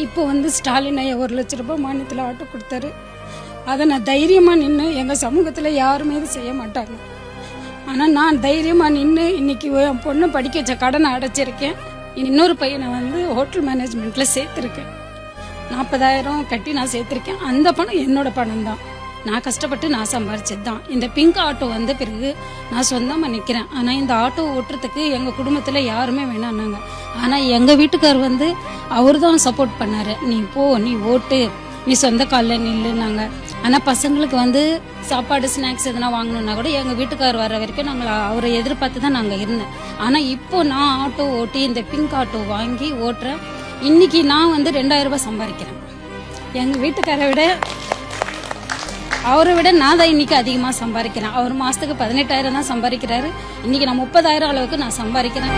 இப்போ வந்து ஸ்டாலின் ஐயா 1 லட்ச ரூபாய் மானியத்தில் ஆட்டோ கொடுத்தாரு. அதை நான் தைரியமாக நின்று, எங்கள் சமூகத்தில் யாருமே இது செய்ய மாட்டாங்க, ஆனால் நான் தைரியமாக நின்று இன்னைக்கு என் பொண்ணு படிக்க வச்ச கடனை அடைச்சிருக்கேன். இன்னொரு பையனை வந்து ஹோட்டல் மேனேஜ்மெண்ட்டில் சேர்த்துருக்கேன். 40,000 கட்டி நான் சேர்த்துருக்கேன். அந்த பணம் என்னோட பணம் தான், நான் கஷ்டப்பட்டு நான் சம்பாரிச்சது தான். இந்த பிங்க் ஆட்டோ வந்த பிறகு நான் சொந்தமாக நிற்கிறேன். ஆனால் இந்த ஆட்டோ ஓட்டுறதுக்கு எங்கள் குடும்பத்தில் யாருமே வேணான்னாங்க. ஆனால் எங்கள் வீட்டுக்கார் வந்து அவர் தான் சப்போர்ட் பண்ணார். நீ போ, நீ ஓட்டு, நீ சொந்த காலில் நில்லுன்னாங்க. ஆனால் பசங்களுக்கு வந்து சாப்பாடு ஸ்நாக்ஸ் எதனா வாங்கணுன்னா கூட எங்கள் வீட்டுக்கார் வர வரைக்கும் நாங்கள் அவரை எதிர்பார்த்து தான் நாங்கள் இருந்தேன். ஆனால் இப்போ நான் ஆட்டோ ஓட்டி இந்த பிங்க் ஆட்டோ வாங்கி ஓட்டுறேன். இன்னைக்கு நான் வந்து 2,000 ரூபாய் சம்பாதிக்கிறேன். எங்கள் வீட்டுக்காரை விட அவரை விட நான் தான் இன்னைக்கு அதிகமாக சம்பாதிக்கிறேன். அவர் மாதத்துக்கு 18,000 தான் சம்பாதிக்கிறாரு. இன்னைக்கு நான் 30,000 அளவுக்கு நான் சம்பாதிக்கிறேன்.